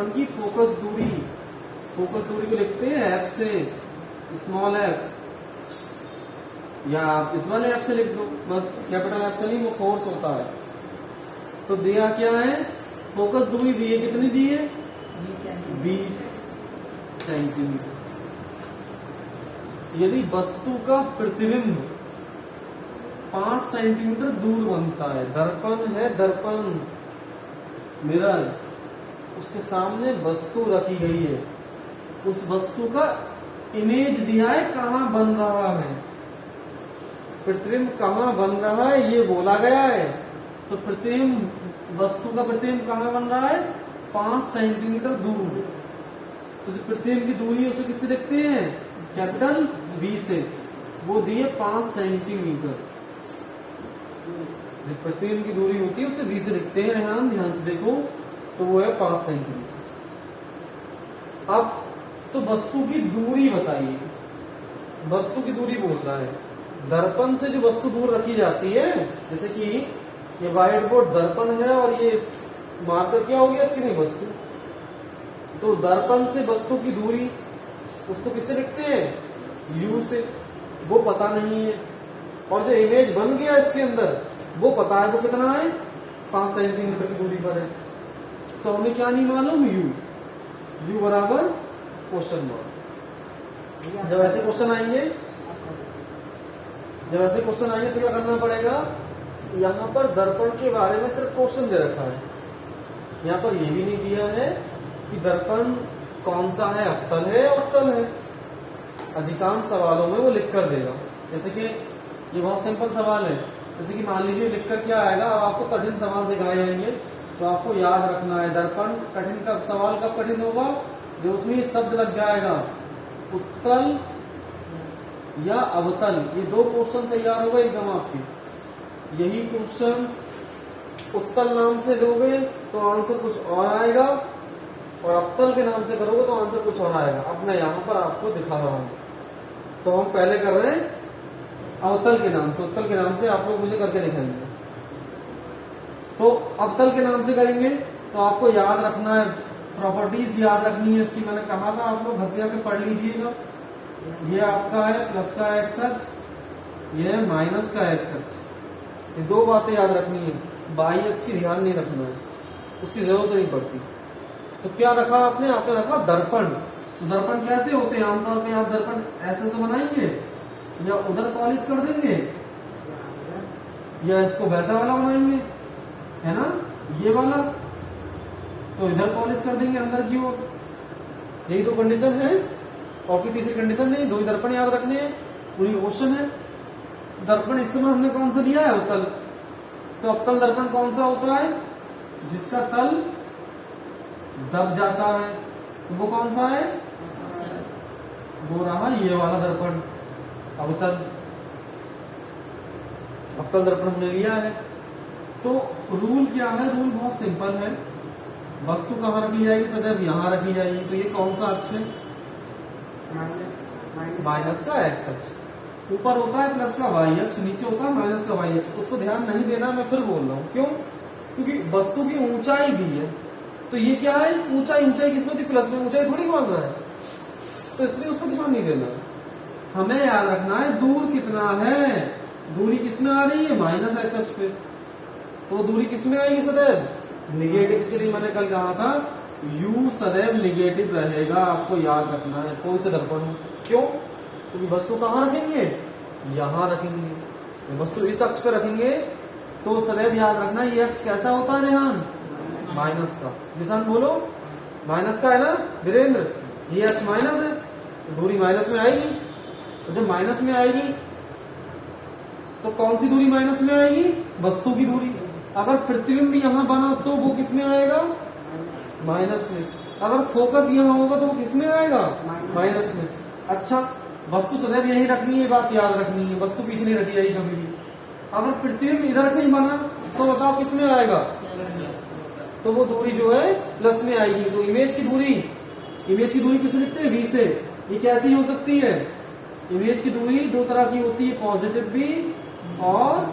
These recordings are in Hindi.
की फोकस दूरी को लिखते हैं एफ से, स्मॉल एफ, या आप इस वाले एफ से लिख दो, बस कैपिटल एफ से नहीं, वो फोर्स होता है। तो दिया क्या है, फोकस दूरी दी है, कितनी दी है, 20 सेंटीमीटर। यदि वस्तु का प्रतिबिंब 5 सेंटीमीटर दूर बनता है, दर्पण है, दर्पण मिरर, उसके सामने वस्तु रखी गई है, उस वस्तु का इमेज दिया है, कहां बन रहा है, प्रतिबिंब कहां बन रहा है ये बोला गया है। तो प्रतिबिंब, वस्तु का प्रतिबिंब कहां बन रहा है, 5 सेंटीमीटर दूर। तो जो प्रतिबिंब की दूरी है उसे किससे देखते हैं, कैपिटल V से, वो दिए 5 सेंटीमीटर। जो प्रतिबिंब की दूरी होती है उसे V से लिखते हैं, ध्यान से देखो, तो वो है 5 सेंटीमीटर। अब तो वस्तु की दूरी बताइए, वस्तु की दूरी बोल रहा है, दर्पण से जो वस्तु दूर रखी जाती है, जैसे कि ये व्हाइट बोर्ड दर्पण है और ये मार्कर क्या हो गया इसकी, नहीं वस्तु, तो दर्पण से वस्तु की दूरी उसको किससे लिखते हैं, U से, वो पता नहीं है। और जो इमेज बन गया इसके अंदर वो पता है, वो कितना है, 5 सेंटीमीटर की दूरी पर है। तो हमें क्या नहीं मालूम, U बराबर क्वेश्चन मार्क। जब ऐसे क्वेश्चन आएंगे तो क्या करना पड़ेगा, यहाँ पर दर्पण के बारे में सिर्फ क्वेश्चन दे रखा है, यहाँ पर ये भी नहीं दिया है कि दर्पण कौन सा है, अवतल है, अवतल है। अधिकांश सवालों में वो लिख कर देगा। जैसे कि ये बहुत सिंपल सवाल है, जैसे कि मान लीजिए लिख कर क्या आएगा, अब आपको कठिन सवाल सिखाए जाएंगे तो आपको याद रखना है, दर्पण कठिन का सवाल कब कठिन होगा, जो उसमें ये शब्द लग जाएगा, उत्तल या अवतल। ये 2 क्वेश्चन तैयार होगा एकदम आपके। यही क्वेश्चन उत्तल नाम से दोगे तो आंसर कुछ और आएगा, और अवतल के नाम से करोगे तो आंसर कुछ और आएगा। अब मैं यहाँ पर आपको दिखा रहा हूँ, तो हम पहले कर रहे हैं अवतल के नाम से, उत्तल के नाम से आप लोग मुझे करके दिखाएंगे। तो अवतल के नाम से करेंगे तो आपको याद रखना है, प्रॉपर्टीज याद रखनी है इसकी, मैंने कहा था आप लोग घर पे आके पढ़ लीजिएगा। ये आपका है प्लस का एक्स अक्ष, ये है माइनस का एक्स अक्ष, ये 2 बातें याद रखनी है। बाई अक्ष की ध्यान नहीं रखना है, उसकी जरूरत नहीं पड़ती। तो क्या रखा आपने रखा दर्पण। तो दर्पण कैसे होते हैं, आमतौर पे आप दर्पण ऐसे तो बनाएंगे या उधर पॉलिश कर देंगे, या इसको वैसा वाला बनाएंगे, है ना, ये वाला, तो इधर पॉलिश कर देंगे अंदर की ओर। यही 2 कंडीशन है, और की तीसरी कंडीशन नहीं, 2 ही दर्पण याद रखने हैं, पूरी क्वेश्चन है। तो दर्पण इस समय हमने कौन सा दिया है, अवतल। तो अवतल दर्पण कौन सा होता है, जिसका तल दब जाता है, तो वो कौन सा है, वो रहा ये वाला दर्पण, अवतल। अवतल दर्पण हमने लिया है। तो रूल क्या है, रूल बहुत सिंपल है, वस्तु कहाँ रखी जाएगी, सदैव यहाँ रखी जाएगी। तो ये कौन सा अक्ष है, माइनस का एक्स अक्ष। ऊपर होता है प्लस का वाई अक्ष, नीचे होता है माइनस का वाई अक्ष। उसको ध्यान नहीं देना, मैं फिर बोल रहा हूँ, क्यों, क्योंकि वस्तु की ऊंचाई दी है, तो ये क्या है, ऊंचाई किसमें थी, प्लस में, ऊंचाई थोड़ी मान रहा है, तो इसलिए उसको ध्यान नहीं देना। हमें याद रखना है दूर कितना है, दूरी किसमें आ रही है, माइनस एक्स अक्ष पे, तो दूरी किसमें आएगी, सदैव निगेटिव। इसलिए मैंने कल कहा था U सदैव निगेटिव रहेगा, आपको याद रखना है, कौन से दर्पण हो। क्यों, क्योंकि वस्तु कहाँ रखेंगे, यहाँ रखेंगे। वस्तु इस अक्ष पे रखेंगे तो सदैव याद रखना ये अक्ष कैसा होता है, रेहान, माइनस का। निशान बोलो, माइनस का है ना वीरेंद्र, ये अक्ष माइनस है, तो दूरी माइनस में आएगी। तो जब माइनस में आएगी तो कौन सी दूरी माइनस में आएगी, वस्तु की दूरी। अगर प्रतिबिंब यहाँ बना तो वो किस में आएगा, माइनस में। अगर फोकस यहाँ होगा तो वो किस में आएगा, माइनस में। अच्छा, वस्तु सदैव यही रखनी है, बात याद रखनी है, वस्तु पीछे नहीं रखी जाएगी कभी भी। अगर प्रतिबिंब इधर कहीं बना तो बताओ किस में आएगा, तो वो दूरी जो है प्लस में आएगी। तो इमेज की दूरी किसे लिखते हैं, V से। ये कैसी हो सकती है, इमेज की दूरी 2 तरह की होती है, पॉजिटिव भी और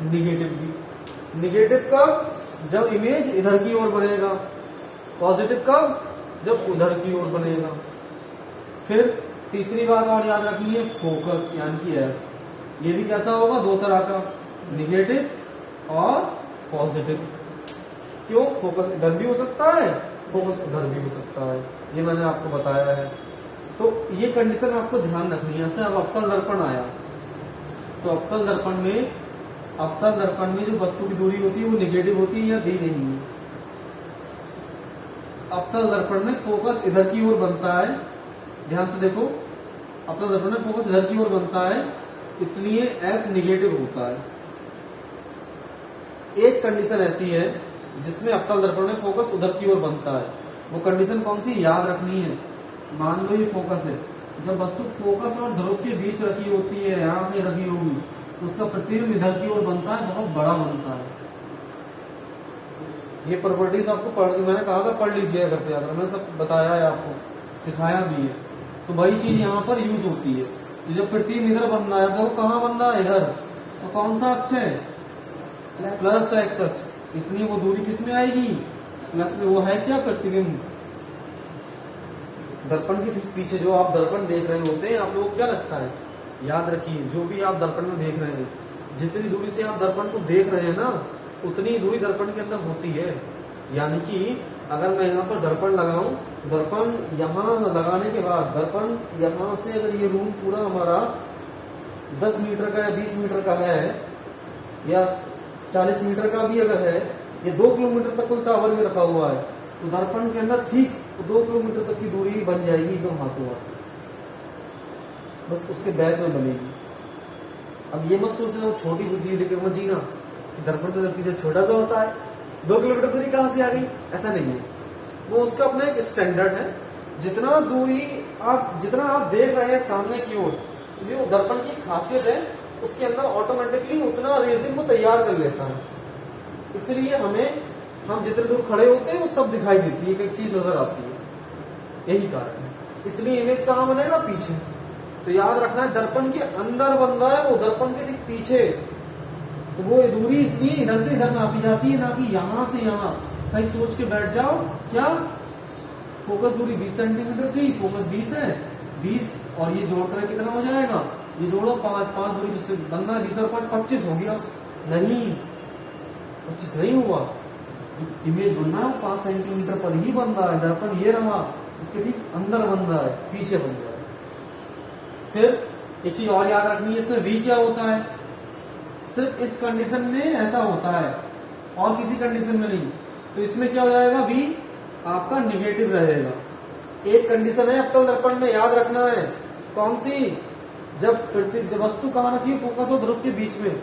निगेटिव भी। निगेटिव कब, जब इमेज इधर की ओर बढ़ेगा, पॉजिटिव कब? जब उधर की ओर बनेगा। फिर तीसरी बात और याद रखनी है, फोकस यानी कि एफ। ये भी कैसा होगा? दो तरह का, निगेटिव और पॉजिटिव। क्यों? फोकस इधर भी हो सकता है, फोकस उधर भी हो सकता है, ये मैंने आपको बताया है। तो ये कंडीशन आपको ध्यान रखनी है। जैसे अब अवतल दर्पण आया, तो अवतल दर्पण में जो वस्तु की दूरी होती है वो निगेटिव होती है या दी नहीं है। अवतल दर्पण में फोकस इधर की ओर बनता है, ध्यान से देखो, अवतल दर्पण में फोकस इधर की ओर बनता है, इसलिए एफ निगेटिव होता है। एक कंडीशन ऐसी है जिसमें अवतल दर्पण में फोकस उधर की ओर बनता है, वो कंडीशन कौन सी? याद रखनी है। मान लो ये फोकस है, जब वस्तु फोकस और ध्रुव के बीच रखी होती है, यहाँ पे रखी होगी, तो उसका प्रतिबिंब इधर की ओर बनता है, बहुत बड़ा बनता है। ये प्रॉपर्टीज आपको मैंने कहा था पढ़ लीजिए घर पे जाकर, मैंने सब बताया है आपको, सिखाया भी है। तो वही चीज यहाँ पर यूज होती है। जब प्रतिबिंब इधर बन रहा है तो कहाँ बन रहा है? इधर। तो कौन सा अक्ष है? प्लस एक्स अक्ष, इसलिए वो दूरी किस में आएगी? प्लस में। वो है क्या? प्रतिबिंब। दर्पण के पीछे जो आप दर्पण देख रहे होते हैं, आप लोगों को क्या लगता है? याद रखिए, जो भी आप दर्पण में देख रहे हैं, जितनी दूरी से आप दर्पण को देख रहे हैं ना, उतनी दूरी दर्पण के अंदर होती है। यानी कि अगर मैं यहाँ पर दर्पण लगाऊं, दर्पण यहाँ लगाने के बाद दर्पण यहाँ से अगर ये रूम पूरा हमारा 10 मीटर का या 20 मीटर का है या 40 मीटर का भी अगर है, ये 2 किलोमीटर तक कोई टावर में रखा हुआ है, तो दर्पण के अंदर ठीक 2 किलोमीटर तक की दूरी बन जाएगी एकदम हाथों हाथ, बस उसके बैक में बनेगी। अब ये मत सोचना वो छोटी बुद्धि लेकर मत जीना कि दर्पण तो पीछे छोटा सा होता है, 2 किलोमीटर दूरी कहाँ से आ गई, ऐसा नहीं है। वो उसका अपना एक स्टैंडर्ड है। जितना आप देख रहे हैं सामने की ओर, जो दर्पण की खासियत है, उसके अंदर ऑटोमेटिकली उतना रेजिन वो तैयार कर लेता है। इसलिए हम जितने दूर खड़े होते हैं वो सब दिखाई देती है, एक चीज नजर आती है, यही कारण है। इसलिए इमेज कहाँ बनेगा? पीछे। तो याद रखना है, दर्पण के अंदर बन रहा है वो, दर्पण के ठीक पीछे। तो वो दूरी इसलिए इधर से इधर नापी जाती है, ना कि यहां से यहां। कहीं सोच के बैठ जाओ, क्या फोकस दूरी 20 सेंटीमीटर थी, फोकस 20 है, 20 और ये जोड़कर कितना हो जाएगा? ये जोड़ो 5 दूरी बनना 20 और 5 25 हो गया। नहीं, 25 नहीं हुआ। इमेज बनना है वो 5 सेंटीमीटर पर ही बन रहा है। दर्पण ये रहा, इसके ठीक अंदर बन रहा है, पीछे बन रहा है। फिर एक चीज और याद रखनी है, इसमें V क्या होता है? सिर्फ इस कंडीशन में ऐसा होता है और किसी कंडीशन में नहीं। तो इसमें क्या हो जाएगा? V आपका निगेटिव रहेगा। एक कंडीशन है अवतल दर्पण में, याद रखना है। कौन सी? जब वस्तु कहाँ रखी है? फोकस और ध्रुव के बीच में,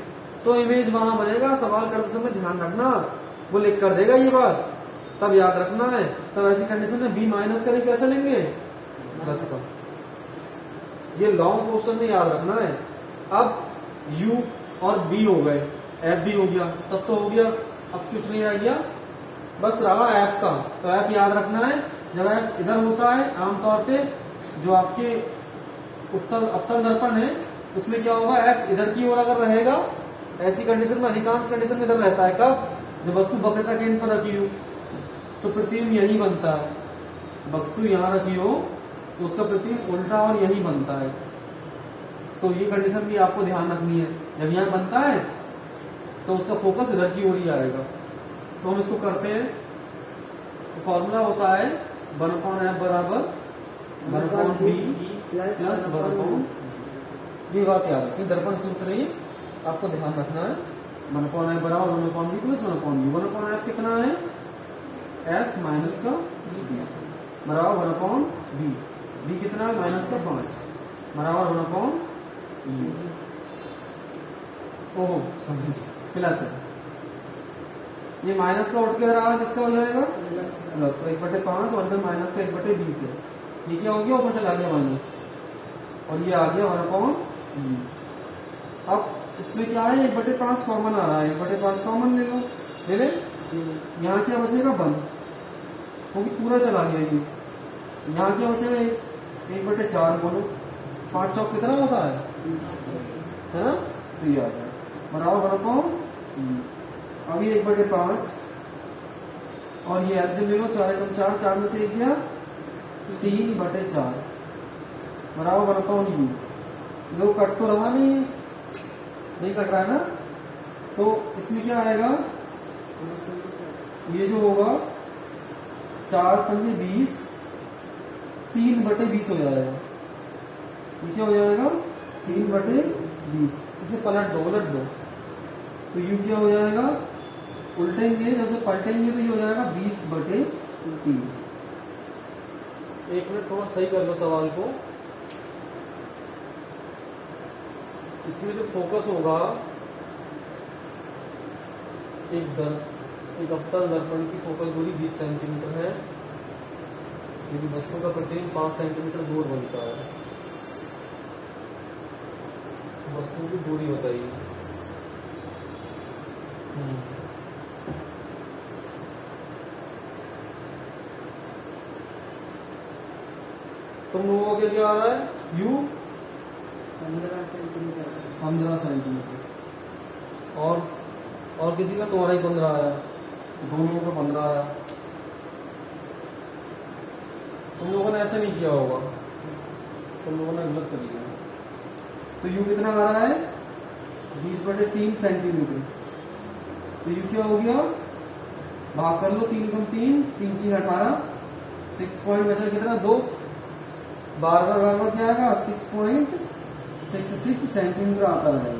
तो इमेज वहां बनेगा। सवाल करते समय ध्यान रखना, वो लिख कर देगा ये बात, तब याद रखना है। तब ऐसी कंडीशन में B माइनस करें, कैसे लेंगे? प्लस का। ये लॉन्ग क्वेश्चन में याद रखना है। अब U और B हो गए, F भी हो गया, सब तो हो गया। अब कुछ नहीं रह गया, बस रहा F का। तो F याद रखना है। जब F इधर होता है, आमतौर पे जो आपके अवतल दर्पण है उसमें क्या होगा? F इधर की ओर अगर रहेगा, ऐसी कंडीशन में, अधिकांश कंडीशन में इधर रहता है। कब? जब वस्तु वक्रता केंद्र पर रखी हो, तो प्रतिबिंब यही बनता है। वस्तु यहाँ रखी हो तो उसका प्रतिबिंब उल्टा और यही बनता है। तो ये कंडीशन भी आपको ध्यान रखनी है। जब यहाँ बनता है तो उसका फोकस इधर की ओर ही आएगा। तो हम इसको करते हैं। तो फॉर्मूला होता है 1/f बराबर 1/b प्लस 1/, ये बात याद रखिए। दर्पण सूत्र ही आपको ध्यान रखना है। 1/f बराबर 1/b प्लस 1/b। 1/f कितना है? f माइनस का बराबर 1/b। b कितना है? माइनस का 5 बराबर 1/b। ओहो समझिए, प्लस है। ये माइनस का उठ के रहा, किसका हो जाएगा? प्लस का 1/5 और इधर माइनस का 1/20 है। ये क्या हो गया? ऊपर चला गया माइनस, और ये आ गया 1/b। अब इसमें क्या है? 1/5 कॉमन आ रहा है, 1/5 कॉमन ले लो, ले ले। यहाँ क्या बचेगा? 1, क्योंकि पूरा चला गया ये। यहाँ क्या बचेगा? 1/4 बोलो। 5 चौक कितना होता है ना? तो ये आ गया बराबर 1/5। अभी 1/5 और ये एलसीएम ले लो, 4 एकम 4, 4 में से 1 गया 3/4 बराबर 1/u। देखो कट तो रहा नहीं कट रहा है ना, तो इसमें क्या आएगा, ये जो होगा 4 पंजे 20, 3/20 हो जाएगा। ये क्या हो जाएगा 3/20। इसे पलट दो, तो यू क्या हो जाएगा, उल्टेंगे जैसे पलटेंगे तो ये हो जाएगा 20/3। एक मिनट थोड़ा सही कर लो सवाल को। इसमें जो फोकस होगा एक अवतल दर्पण की फोकस दूरी 20 सेंटीमीटर है, यदि वस्तु का प्रतिबिंब 5 सेंटीमीटर दूर बनता है। वस्तु की दूरी बताइए। तुम लोगों का क्या आ रहा है, यू 15 सेंटीमीटर। 15 सेंटीमीटर, और किसी का तुम्हारा ही 15 आया, दोनों का 15 आया। तुम लोगों ने ऐसे नहीं किया होगा, तुम लोगों ने गलत कर लिया। तो यू कितना आ रहा है 20/3 सेंटीमीटर। तो यू क्या हो गया, भाग कर लो, 3 × 3, 3 × 18, 6 पॉइंट बचा कितना 2, बार बार क्या आएगा 6.66 सेंटीमीटर आता है।